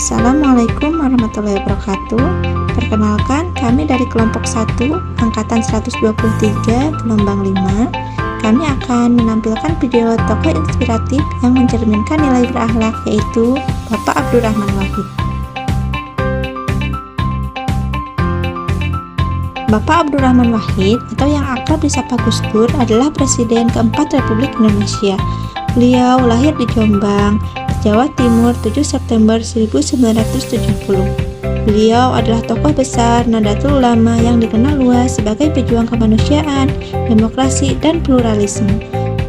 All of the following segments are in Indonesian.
Assalamualaikum warahmatullahi wabarakatuh. Perkenalkan, kami dari kelompok 1, angkatan 123, gelombang 5. Kami akan menampilkan video tokoh inspiratif yang mencerminkan nilai berakhlak, yaitu Bapak Abdurrahman Wahid. Bapak Abdurrahman Wahid, atau yang akrab disapa Gus Dur, adalah Presiden keempat Republik Indonesia. Beliau lahir di Jombang, Jawa Timur 7 September 1970. Beliau adalah tokoh besar Nahdlatul Ulama yang dikenal luas sebagai pejuang kemanusiaan, demokrasi, dan pluralisme.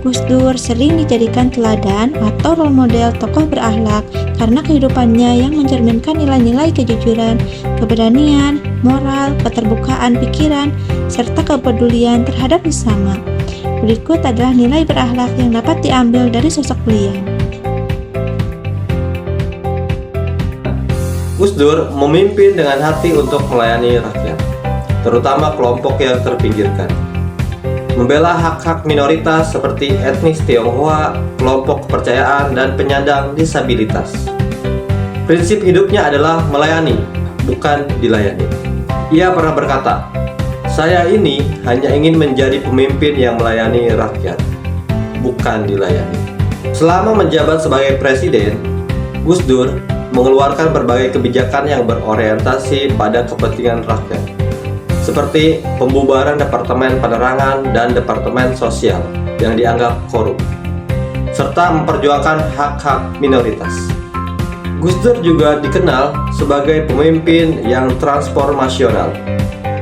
Gus Dur sering dijadikan teladan atau role model tokoh berakhlak karena kehidupannya yang mencerminkan nilai-nilai kejujuran, keberanian, moral, keterbukaan pikiran, serta kepedulian terhadap sesama. Berikut adalah nilai berakhlak yang dapat diambil dari sosok beliau. Gus Dur memimpin dengan hati untuk melayani rakyat, terutama kelompok yang terpinggirkan. Membela hak-hak minoritas seperti etnis Tionghoa, kelompok kepercayaan, dan penyandang disabilitas. Prinsip hidupnya adalah melayani, bukan dilayani. Ia pernah berkata, "Saya ini hanya ingin menjadi pemimpin yang melayani rakyat, bukan dilayani." Selama menjabat sebagai presiden, Gus Dur mengeluarkan berbagai kebijakan yang berorientasi pada kepentingan rakyat, seperti pembubaran Departemen Penerangan dan Departemen Sosial yang dianggap korup, serta memperjuangkan hak-hak minoritas. Gus Dur juga dikenal sebagai pemimpin yang transformasional.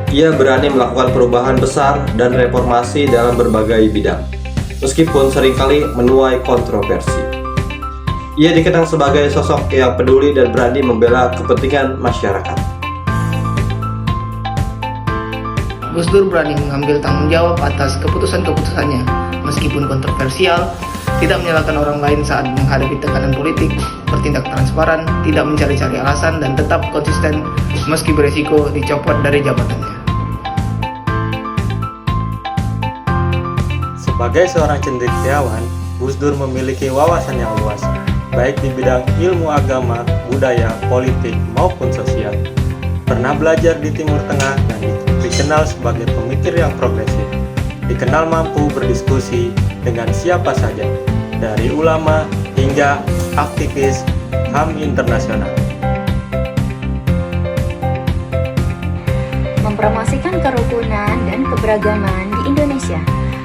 Ia berani melakukan perubahan besar dan reformasi dalam berbagai bidang, meskipun seringkali menuai kontroversi. Ia dikenal sebagai sosok yang peduli dan berani membela kepentingan masyarakat. Gus Dur berani mengambil tanggung jawab atas keputusan-keputusannya, meskipun kontroversial, tidak menyalahkan orang lain saat menghadapi tekanan politik, bertindak transparan, tidak mencari-cari alasan, dan tetap konsisten meski beresiko dicopot dari jabatannya. Sebagai seorang cendekiawan, Gus Dur memiliki wawasan yang luas, baik di bidang ilmu agama, budaya, politik, maupun sosial. Pernah belajar di Timur Tengah dan dikenal sebagai pemikir yang progresif. Dikenal mampu berdiskusi dengan siapa saja, dari ulama hingga aktivis HAM internasional. Mempromosikan kerukunan dan keberagaman di Indonesia,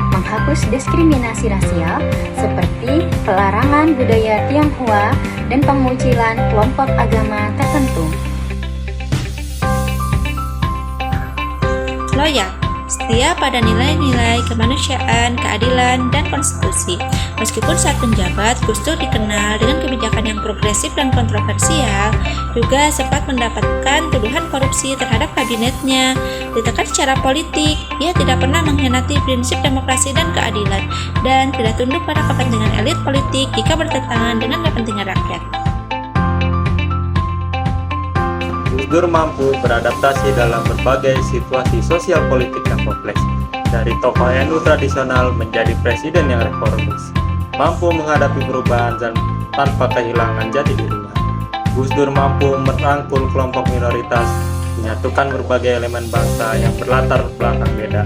menghapus diskriminasi rasial seperti pelarangan budaya Tionghoa dan pengucilan kelompok agama tertentu. Loyal, setia pada nilai-nilai kemanusiaan, keadilan, dan konstitusi. Meskipun saat menjabat, Gus Dur dikenal dengan kebijakan yang progresif dan kontroversial, juga sempat mendapatkan tuduhan korupsi terhadap kabinetnya. Ditekan secara politik, ia tidak pernah mengkhianati prinsip demokrasi dan keadilan, dan tidak tunduk pada kepentingan elit politik jika bertentangan dengan kepentingan rakyat. Gus Dur mampu beradaptasi dalam berbagai situasi sosial politik yang kompleks, dari tokoh NU tradisional menjadi presiden yang reformis, mampu menghadapi perubahan dan tanpa kehilangan jati dirinya. Gus Dur mampu merangkul kelompok minoritas, menyatukan berbagai elemen bangsa yang berlatar belakang beda,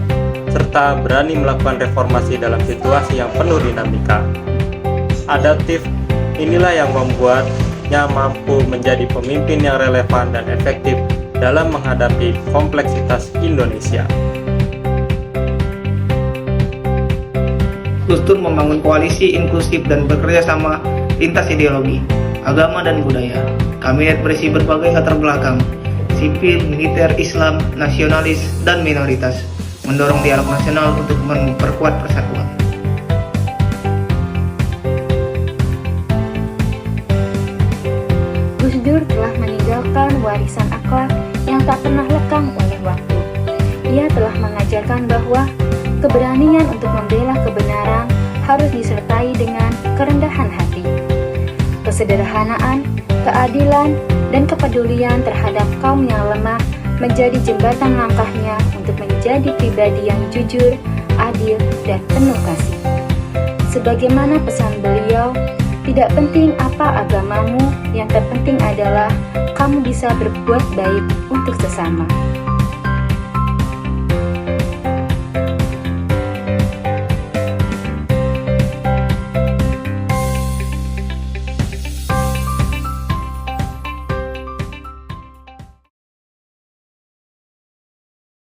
serta berani melakukan reformasi dalam situasi yang penuh dinamika. Adaptif, inilah yang membuatnya mampu menjadi pemimpin yang relevan dan efektif dalam menghadapi kompleksitas Indonesia. Gus Dur membangun koalisi inklusif dan bekerja sama lintas ideologi, agama, dan budaya. Kabinet berisi berbagai latar belakang, sipil, militer, Islam, nasionalis, dan minoritas, mendorong dialog nasional untuk memperkuat persatuan. Gus Dur telah meninggalkan warisan akhlak yang tak pernah lekang oleh waktu. Ia telah mengajarkan bahwa keberanian untuk membela kebenaran harus disertai dengan kerendahan hati, kesederhanaan, keadilan, dan kepedulian terhadap kaum yang lemah menjadi jembatan langkahnya untuk menjadi pribadi yang jujur, adil, dan penuh kasih. Sebagaimana pesan beliau, tidak penting apa agamamu, yang terpenting terpenting adalah kamu bisa berbuat baik untuk sesama.